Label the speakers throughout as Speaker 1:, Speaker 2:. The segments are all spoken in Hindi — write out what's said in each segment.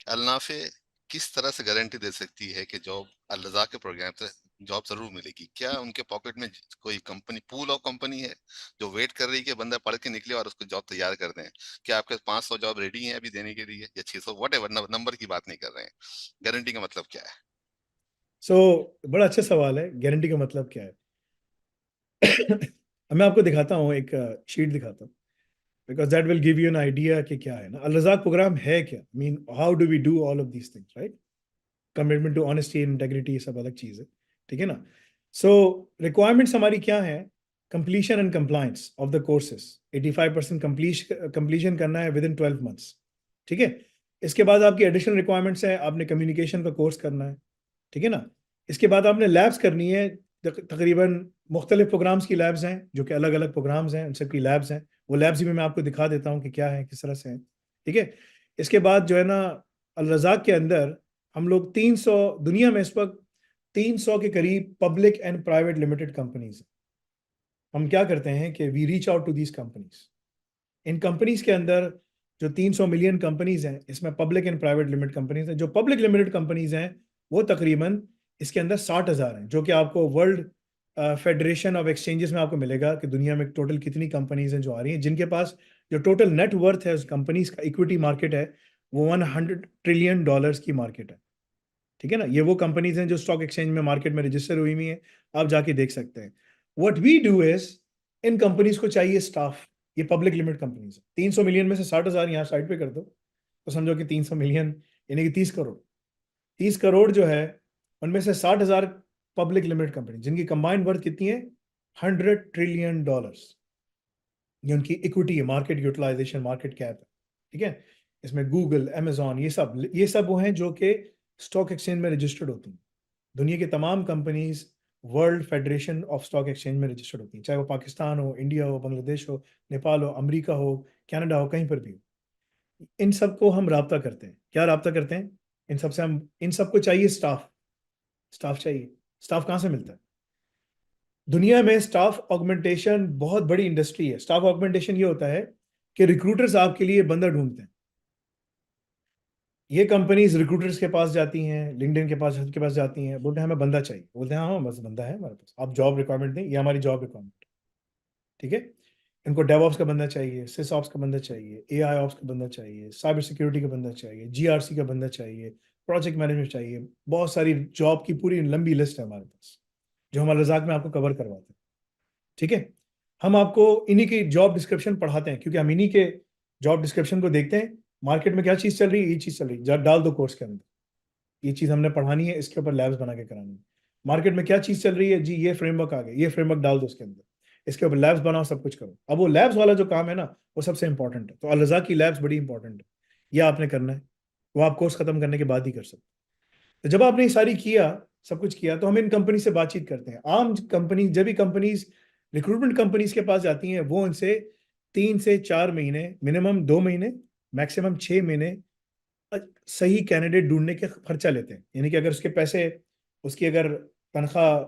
Speaker 1: अलनाफे किस तरह से गारंटी दे सकती है कि जॉब अल रज़ाक के प्रोग्राम से जॉब जरूर मिलेगी? क्या उनके पॉकेट में कोई कंपनी, पूल ऑफ कंपनी है जो वेट कर रही है कि बंदा पढ़ के निकले और उसको जॉब तैयार कर दें? क्या आपके 500 जॉब रेडी हैं अभी देने के लिए, या 600, वट एवर, नंबर की बात नहीं कर रहे हैं। गारंटी का मतलब क्या है?
Speaker 2: सो बड़ा अच्छा सवाल है, गारंटी का मतलब क्या है। अब मैं आपको दिखाता हूँ, एक शीट दिखाता हूँ, because that will give you an idea कि क्या है ना, अल रज़ाक प्रोग्राम है क्या, mean how do we do all of these things, right. Commitment to honesty and integrity, ये सब अलग चीज़ है, ठीक है ना। सो रिक्वायरमेंट्स हमारी क्या है, completion and compliance of the courses, 85% completion करना है विद इन 12 मंथ्स, ठीक है। इसके बाद आपकी एडिशनल रिक्वायरमेंट्स है, आपने कम्युनिकेशन का कोर्स करना है, ठीक है ना। इसके बाद आपने लैब्स करनी है, तकरीबन मुख्तलिफ प्रोग्राम्स की लैब्स हैं, जो कि अलग अलग प्रोग्राम्स हैं, उन सब की लैब्स हैं। वो लैब्स भी मैं आपको दिखा देता हूँ कि क्या है, किस तरह से है, ठीक है। इसके बाद जो है ना, अल रज़ाक के अंदर हम लोग 300, दुनिया में इस वक्त 300 के करीब public and private limited companies हैं। हम क्या करते हैं कि we reach out to these companies. इन कंपनीज के अंदर जो 300 मिलियन कंपनीज हैं, इसमें public and private limited companies हैं। जो पब्लिक लिमिटेड कंपनीज हैं वो तकरीबन इसके अंदर 60,000 हैं, जो कि आपको वर्ल्ड फेडरेशन ऑफ एक्सचेंजेस में आपको मिलेगा कि दुनिया में टोटल कितनी कंपनीज हैं जो आ रही हैं, जिनके पास जो टोटल नेट वर्थ है उस कंपनीज का, इक्विटी मार्केट है, वो $100 ट्रिलियन की मार्केट है, ठीक है ना। ये वो कंपनीज हैं जो स्टॉक एक्सचेंज में, मार्केट में रजिस्टर हुई हुई हैं, आप जाके देख सकते हैं। व्हाट वी डू इज, इन कंपनीज को चाहिए स्टाफ। ये पब्लिक लिमिटेड कंपनीज है, 300 मिलियन में से 60,000 यहाँ साइड पे कर दो, तो समझो कि 300 मिलियन यानी कि 30 करोड़। 30 करोड़ जो है, उनमें से 60,000 पब्लिक लिमिटेड कंपनी, जिनकी कंबाइंड वर्थ कितनी है, $100 ट्रिलियन। ये उनकी इक्विटी है, मार्केट यूटिलाइजेशन, मार्केट कैप है, ठीक है। इसमें गूगल, अमेजॉन, ये सब वो हैं जो कि स्टॉक एक्सचेंज में रजिस्टर्ड होती हैं। दुनिया की तमाम companies world federation of stock exchange में रजिस्टर्ड होती हैं, चाहे वो पाकिस्तान हो, इंडिया हो, बांग्लादेश हो, नेपाल हो, अमेरिका हो, कनाडा हो, कहीं पर भी हो। इन सबको हम राब्ता करते हैं। क्या राब्ता करते हैं? इन सबसे हम, इन सबको चाहिए स्टाफ। स्टाफ चाहिए। स्टाफ कहाँ से मिलता है? दुनिया में स्टाफ ऑगमेंटेशन बहुत बड़ी इंडस्ट्री है। स्टाफ ऑगमेंटेशन ये होता है कि रिक्रूटर्स आपके लिए बंदा ढूंढते हैं। ये कंपनीज रिक्रूटर्स के पास जाती हैं, लिंक्डइन के पास जाती हैं, बोलते हैं हमें बंदा चाहिए। बोलते हैं हाँ हाँ, बस बंदा है हमारे पास, आप जॉब रिक्वायरमेंट दें, ये हमारी जॉब रिक्वायरमेंट, ठीक है। इनको डेवऑप्स का बंदा चाहिए, सिस ऑप्स का बंदा चाहिए, एआई ऑप्स का बंदा चाहिए, साइबर सिक्योरिटी का बंदा चाहिए, जीआरसी का बंदा चाहिए, प्रोजेक्ट मैनेजमेंट चाहिए। बहुत सारी जॉब की पूरी लंबी लिस्ट है हमारे पास, जो हम रजाक में आपको कवर करवाते हैं, ठीक है। हम आपको इन्हीं की जॉब डिस्क्रिप्शन पढ़ाते हैं, क्योंकि हम इन्हीं के जॉब डिस्क्रिप्शन को देखते हैं। मार्केट में क्या चीज़ चल रही है, ये चीज़ चल रही है, डाल दो कोर्स के अंदर, ये चीज़ हमने पढ़ानी है, इसके ऊपर लैब्स बना के करानी है। मार्केट में क्या चीज़ चल रही है जी, ये फ्रेमवर्क आ गया, ये फ्रेमवर्क डाल दो उसके अंदर, इसके ऊपर लैब्स बनाओ, सब कुछ करो। अब वो लैब्स वाला जो काम है ना, वो सबसे इंपॉर्टेंट है। तो अल रज़ाक की लैब्स बड़ी इंपॉर्टेंट है, ये आपने करना है। वो आप कोर्स खत्म करने के बाद ही कर सकते हैं। तो जब आपने ये सारी किया, सब कुछ किया, तो हम इन कंपनी से बातचीत करते हैं। आम कंपनी, जब भी कंपनीज रिक्रूटमेंट कंपनीज के पास जाती हैं, वो उनसे 3 से 4 महीने, मिनिमम 2 महीने, मैक्सिमम 6 महीने सही कैंडिडेट ढूंढने के खर्चा लेते हैं। यानी कि अगर उसके पैसे, उसकी अगर तनख्वाह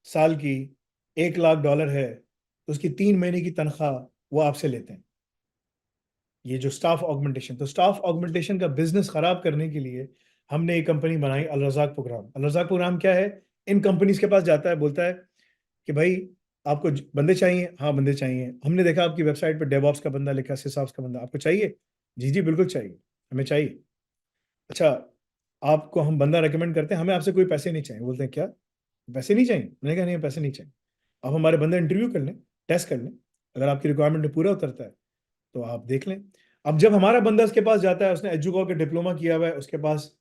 Speaker 2: साल की $1 लाख है, तो उसकी 3 महीने की तनख्वाह वो आपसे लेते हैं। ये जो स्टाफ ऑगमेंटेशन, तो स्टाफ ऑगमेंटेशन का बिजनेस खराब करने के लिए हमने एक कंपनी बनाई, अल रज़ाक प्रोग्राम। अल रज़ाक प्रोग्राम क्या है? इन कंपनीज के पास जाता है, बोलता है कि भाई आपको बंदे चाहिए? हाँ बंदे चाहिए। हमने देखा आपकी वेबसाइट पर डेवऑप्स का बंदा लिखा, सिसऑप्स का बंदा, आपको चाहिए? जी जी बिल्कुल चाहिए, हमें चाहिए। अच्छा, आपको हम बंदा रेकमेंड करते हैं, हमें आपसे कोई पैसे नहीं चाहिए। बोलते हैं क्या, पैसे नहीं चाहिए? मैंने कहा नहीं, पैसे नहीं चाहिए। आप हमारे बंदा इंटरव्यू कर लें, टेस्ट कर लें, अगर आपकी रिक्वायरमेंट में पूरा उतरता है तो आप देख लें। अब जब हमारा बंदा उसके पास जाता है, उसने एजुकॉ के डिप्लोमा किया हुआ है, उसके पास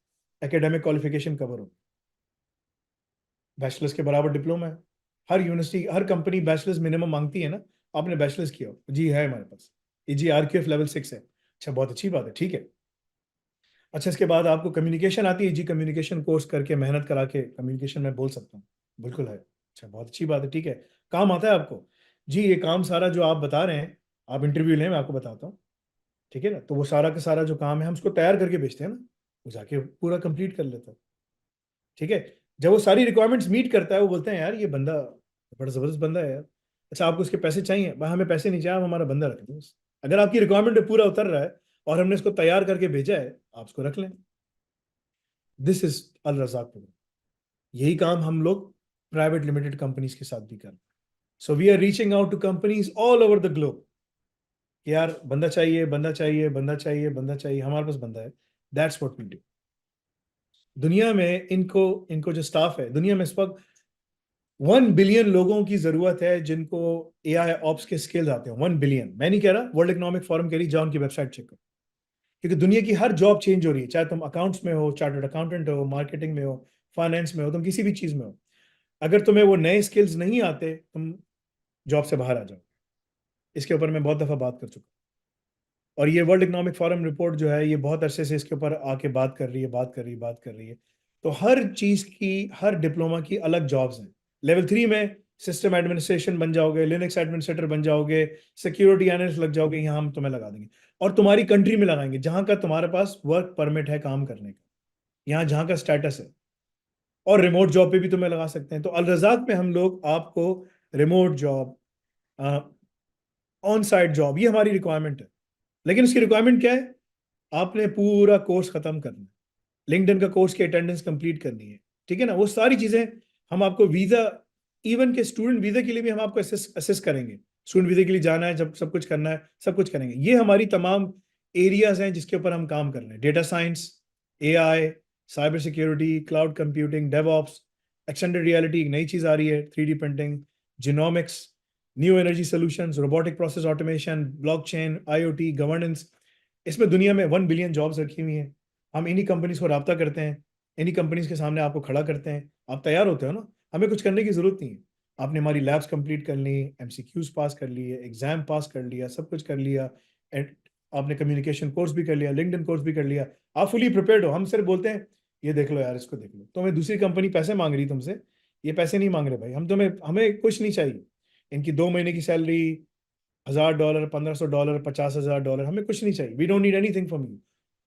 Speaker 2: एकेडमिक क्वालिफिकेशन कवर हो, बैचलर्स के बराबर डिप्लोमा है। हर यूनिवर्सिटी, हर कंपनी बैचलर्स मिनिमम मांगती है ना। आपने बैचलर्स किया हो? जी है हमारे पास। ये जी RQF लेवल 6 है। अच्छा बहुत अच्छी बात है, ठीक है। अच्छा, इसके बाद आपको कम्युनिकेशन आती है? जी कम्युनिकेशन कोर्स करके, मेहनत करा के कम्युनिकेशन में बोल सकता हूँ। बिल्कुल है। अच्छा बहुत अच्छी बात है, ठीक है। काम आता है आपको? जी ये काम सारा जो आप बता रहे हैं, आप इंटरव्यू लें, मैं आपको बताता हूँ, ठीक है ना। तो वो सारा का सारा जो काम है, हम उसको तैयार करके भेजते हैं ना, वो जाके पूरा कंप्लीट कर लेता है, ठीक है। जब वो सारी रिक्वायरमेंट्स मीट करता है, वो बोलते हैं यार ये बंदा बड़ा जबरदस्त बंदा है यार। अच्छा आपको उसके पैसे चाहिए? भाई हमें पैसे नहीं चाहिए, आप हमारा बंदा रख लो बस। अगर आपकी रिक्वायरमेंट पे पूरा उतर रहा है और हमने इसको तैयार करके भेजा है, आप उसको रख लें। This is Al Razzaq program. यही काम हम लोग प्राइवेट लिमिटेड कंपनीज के साथ भी कर रहे हैं। So we are reaching out to companies all over the globe, यार बंदा चाहिए, बंदा चाहिए, बंदा चाहिए, बंदा चाहिए, हमारे पास बंदा है। That's what we do. दुनिया में इनको इनको जो स्टाफ है, दुनिया में इस वक्त 1 बिलियन लोगों की जरूरत है जिनको एआई ऑप्स के स्किल्स आते हैं। 1 बिलियन, मैं नहीं कह रहा, वर्ल्ड इकोनॉमिक फोरम कह रही, जाओ उनकी वेबसाइट चेक करो। क्योंकि दुनिया की हर जॉब चेंज हो रही है, चाहे तुम अकाउंट्स में हो, चार्टर्ड अकाउंटेंट हो, मार्केटिंग में हो, फाइनेंस में हो, तुम किसी भी चीज में हो, अगर तुम्हें वो नए स्किल्स नहीं आते, तुम जॉब से बाहर आ जाओ। इसके ऊपर मैं बहुत दफा बात कर चुका हूं। और ये वर्ल्ड इकोनॉमिक फोरम रिपोर्ट जो है, ये बहुत अरसे से इसके ऊपर आके बात कर रही है, बात कर रही है, बात कर रही है। तो हर चीज की, हर डिप्लोमा की अलग जॉब्स हैं। लेवल 3 में सिस्टम एडमिनिस्ट्रेशन बन जाओगे, लिनक्स एडमिनिस्ट्रेटर बन जाओगे, सिक्योरिटी एनालिस्ट लग जाओगे, यहाँ हम तुम्हें लगा देंगे। और तुम्हारी कंट्री में लगाएंगे जहां का तुम्हारे पास वर्क परमिट है काम करने का, यहाँ जहाँ का स्टेटस है। और रिमोट जॉब पे भी तुम्हें लगा सकते हैं। तो अल रज़ाक में हम लोग आपको remote job, on site job, ये हमारी रिक्वायरमेंट है। लेकिन उसकी रिक्वायरमेंट क्या है? आपने पूरा कोर्स खत्म करना है, लिंक्डइन का कोर्स की अटेंडेंस कंप्लीट करनी है, ठीक है ना, वो सारी चीजें। हम आपको वीजा, इवन के स्टूडेंट वीजा के लिए भी हम आपको असिस्ट करेंगे। स्टूडेंट वीजा के लिए जाना है, जब सब कुछ करना है, सब कुछ करेंगे। ये हमारी तमाम एरियाज हैं जिसके ऊपर हम काम कर रहे हैं। Data science, AI, cyber security, cloud computing, DevOps, extended reality, एक नई चीज आ रही है, 3D printing, genomics, new energy solutions, robotic process automation, blockchain, IoT, governance. इसमें दुनिया में 1 बिलियन जॉब्स रखी हुई हैं। हम इन्हीं कंपनीज को राब्ता करते हैं, इन्हीं कंपनीज के सामने आपको खड़ा करते हैं, आप तैयार होते हो ना। हमें कुछ करने की जरूरत नहीं है। आपने हमारी लैब्स कंप्लीट कर ली, एमसीक्यूज पास कर लिए, एग्जाम पास कर लिया, सब कुछ कर लिया, एंड आपने कम्युनिकेशन कोर्स भी कर लिया, लिंक्डइन कोर्स भी कर लिया, आप फुली प्रिपेयर्ड हो। हम सिर्फ बोलते हैं ये देख लो यार, इसको देख लो। तो हमें दूसरी कंपनी पैसे मांग रही तुमसे, ये पैसे नहीं मांग रहे भाई, हमें कुछ नहीं चाहिए। इनकी 2 महीने की सैलरी, $1000, $1500, $50,000, हमें कुछ नहीं चाहिए। We don't need anything from you.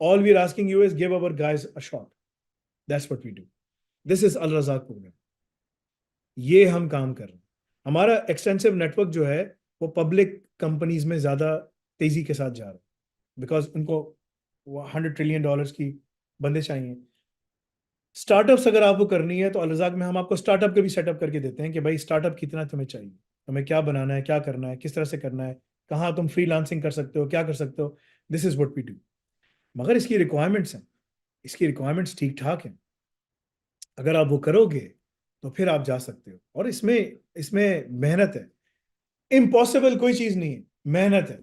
Speaker 2: All we are asking you is give our guys a shot. That's what we do. This is Al Razzaq program. ये हम काम कर रहे हैं। हमारा एक्सटेंसिव नेटवर्क जो है, वो पब्लिक कंपनीज में ज्यादा तेजी के साथ जा रहा है, बिकॉज उनको $100 ट्रिलियन की बंदे चाहिए। स्टार्टअप्स अगर आपको करनी है तो अल रज़ाक में हम आपको स्टार्टअप के भी सेटअप करके देते हैं कि भाई स्टार्टअप कितना तुम्हें चाहिए, तुम्हें क्या बनाना है, क्या करना है, किस तरह से करना है, कहाँ तुम फ्रीलांसिंग कर सकते हो, क्या कर सकते हो। This is what we do. मगर इसकी रिक्वायरमेंट्स हैं, इसकी रिक्वायरमेंट्स ठीक ठाक हैं। अगर आप वो करोगे तो फिर आप जा सकते हो। और इसमें इसमें मेहनत है। इम्पॉसिबल कोई चीज नहीं है, मेहनत है।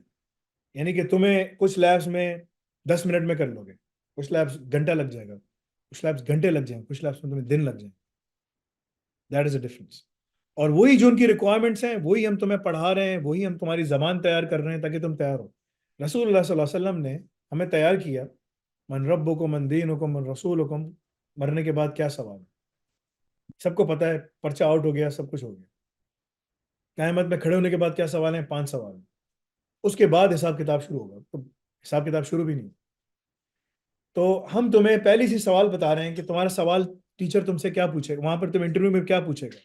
Speaker 2: यानी कि तुम्हें कुछ लैब्स में 10 मिनट में कर लोगे, कुछ लैब्स घंटा लग जाएगा, कुछ लैब्स घंटे लग जाएंगे, कुछ लैब्स में तुम्हें दिन लग जाएंगे। That is a difference. और वही जो उनकी रिक्वायरमेंट्स हैं, वही हम तुम्हें पढ़ा रहे हैं, वही हम तुम्हारी जबान तैयार कर रहे हैं ताकि तुम तैयार हो। रसूलुल्लाह सल्लल्लाहु अलैहि वसल्लम ने हमें तैयार किया। मन रब्बुकुम मन दीनुकुम मन रसूलुकुम। मरने के बाद क्या सवाल है? सबको पता है, पर्चा आउट हो गया, सब कुछ हो गया। क़यामत में खड़े होने के बाद क्या सवाल है? 5 सवाल हैं। उसके बाद हिसाब किताब शुरू होगा। तो हिसाब किताब शुरू भी नहीं। तो हम तुम्हें पहले से सवाल बता रहे हैं कि तुम्हारा सवाल टीचर तुमसे क्या पूछेगा, वहां पर तुम इंटरव्यू में क्या पूछेगा।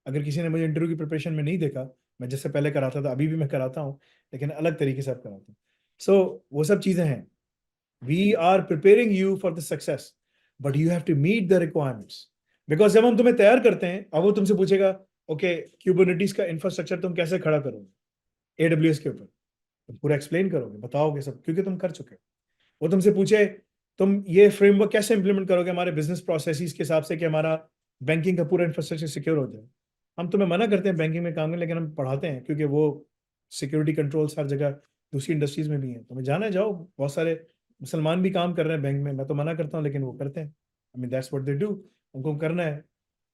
Speaker 2: अगर किसी ने मुझे इंटरव्यू की प्रिपरेशन में नहीं देखा, मैं जैसे पहले कराता था, अभी भी मैं कराता हूँ, लेकिन अलग तरीके से अब कराता हूँ। वो सब चीजें हैं। We are preparing you for the success, but you have to meet the requirements. Because जब हम तुम्हें तैयार करते हैं, अब वो तुमसे पूछेगा, ओके क्यूबरनेटिस का इंफ्रास्ट्रक्चर तुम कैसे खड़ा करोगे एडब्ल्यूएस के ऊपर, तुम पूरा एक्सप्लेन करोगे, बताओगे सब, क्योंकि तुम कर चुके हो। वो तुमसे पूछे तुम ये फ्रेमवर्क कैसे इंप्लीमेंट करोगे हमारे बिजनेस प्रोसेसेस के हिसाब से कि हमारा बैंकिंग का पूरा इंफ्रास्ट्रक्चर सिक्योर हो जाए। हम तुम्हें मना करते हैं बैंकिंग में काम करने, लेकिन हम पढ़ाते हैं क्योंकि वो सिक्योरिटी कंट्रोल्स हर जगह दूसरी इंडस्ट्रीज में भी हैं। तुम्हें जाना है, जाओ, बहुत सारे मुसलमान भी काम कर रहे हैं बैंक में। मैं तो मना करता हूँ, लेकिन वो करते हैं। I mean that's what they do, उनको करना है।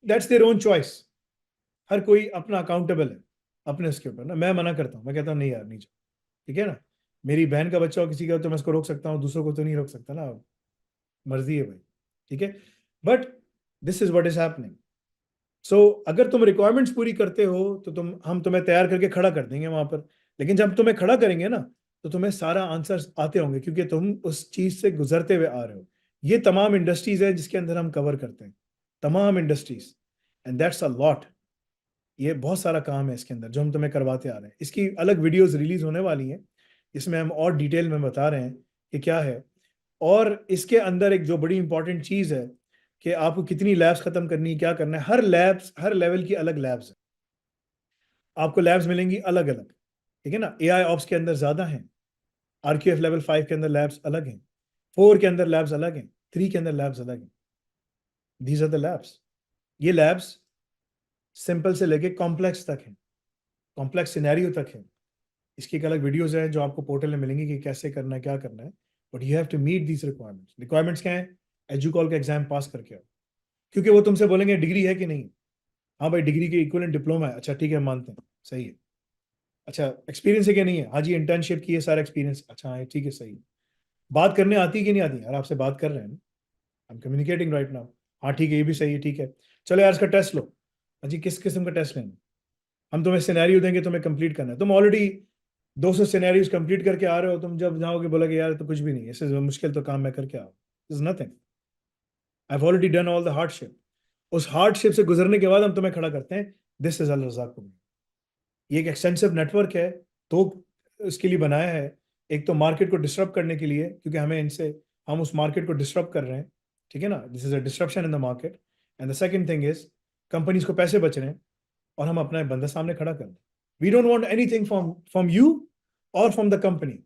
Speaker 2: That's their own choice. हर कोई अपना अकाउंटेबल है अपने उसके ऊपर ना। मैं मना करता हूँ, मैं कहता हूँ नहीं यार, नहीं जाओ, ठीक है ना। मेरी बहन का बच्चा हो किसी का तो मैं उसको रोक सकता हूँ, दूसरों को तो नहीं रोक सकता ना। मर्जी है भाई, ठीक है। But this is what is happening. So अगर तुम रिक्वायरमेंट्स पूरी करते हो तो हम तुम्हें तैयार करके खड़ा कर देंगे वहां पर। लेकिन जब तुम्हें खड़ा करेंगे ना, तो तुम्हें सारा आंसर आते होंगे, क्योंकि तुम उस चीज से गुजरते हुए आ रहे हो। ये तमाम इंडस्ट्रीज है जिसके अंदर हम कवर करते हैं, तमाम industries, and that's a lot. ये बहुत सारा काम है इसके अंदर जो हम तुम्हें करवाते आ रहे हैं। इसकी अलग वीडियोस रिलीज होने वाली हैं, इसमें हम और डिटेल में बता रहे हैं कि क्या है। और इसके अंदर एक जो बड़ी इंपॉर्टेंट चीज है, कि आपको कितनी लैब्स खत्म करनी है, क्या करना है। हर लेवल की अलग लैब्स है, आपको लैब्स मिलेंगी अलग अलग, ठीक है ना। AI ऑप्स के अंदर ज्यादा हैं, RQF लेवल 5 के अंदर लैब्स अलग हैं, 4 के अंदर लैब्स अलग हैं, 3 के अंदर लैब्स अलग हैं। These are the labs. ये लैब्स सिंपल से लेके कॉम्प्लेक्स तक हैं, कॉम्प्लेक्स सिनेरियो तक है। इसकी एक अलग वीडियोस हैं जो आपको पोर्टल में मिलेंगी कि कैसे करना है, क्या करना है। But you have to meet these requirements. Requirements क्या है? एजुकॉल का एग्जाम पास करके आओ, क्योंकि वो तुमसे बोलेंगे डिग्री है कि नहीं। हाँ भाई, डिग्री के इक्विवेलेंट डिप्लोमा है, अच्छा ठीक है, मानते हैं, सही है। अच्छा, एक्सपीरियंस है कि नहीं है? हाँ जी, इंटर्नशिप की है, सारा एक्सपीरियंस, अच्छा हाँ ठीक है, सही है। बात करने आती है कि नहीं आती? यार आपसे बात कर रहे हैं, I am communicating right now. हाँ ठीक है, ये भी सही है, ठीक है। चलो यार, इसका टेस्ट लो। हाँ जी, किस किस्म का टेस्ट लेना? हम तुम्हें सिनेरियो देंगे, तुम्हें कंप्लीट करना है। तुम ऑलरेडी 200 सिनेरियोज कंप्लीट करके आ रहे हो, तुम जब जाओगे बोलोगे यार तो कुछ भी नहीं, इससे मुश्किल तो काम मैं करके आओ, is nothing, I have already done all the hardship. उस हार्डशिप से गुजरने के बाद हम तुम्हें खड़ा करते हैं। This is Al Razzaq program. ये एक एक्सटेंसिव नेटवर्क है, तो इसके लिए बनाया है। एक तो मार्केट को डिस्टर्ब करने के लिए, क्योंकि हमें इनसे, हम उस मार्केट को डिस्टर्ब कर रहे हैं, ठीक है ना। This is a disruption in the market. And the second thing is, companies को पैसे बच रहे हैं और हम अपना बंदा सामने खड़ा कर दें। We don't want anything from you और from the company.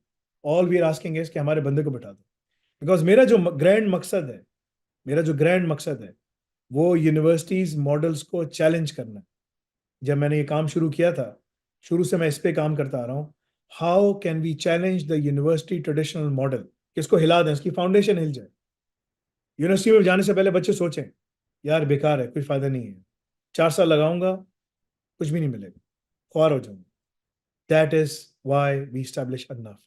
Speaker 2: All we are asking is कि हमारे बंदे को बैठा दो। बिकॉज मेरा जो ग्रैंड मकसद है वो यूनिवर्सिटीज मॉडल्स को चैलेंज करना है। जब मैंने ये काम शुरू किया था, शुरू से मैं इस पे काम करता आ रहा हूँ। How can we challenge the university traditional model? किसको हिला दें, इसकी फाउंडेशन हिल जाए। यूनिवर्सिटी में जाने से पहले बच्चे सोचें, यार बेकार है, कोई फायदा नहीं है, 4 साल लगाऊंगा, कुछ भी नहीं मिलेगा, ख्वार हो जाऊंगा। That is why we establish enough.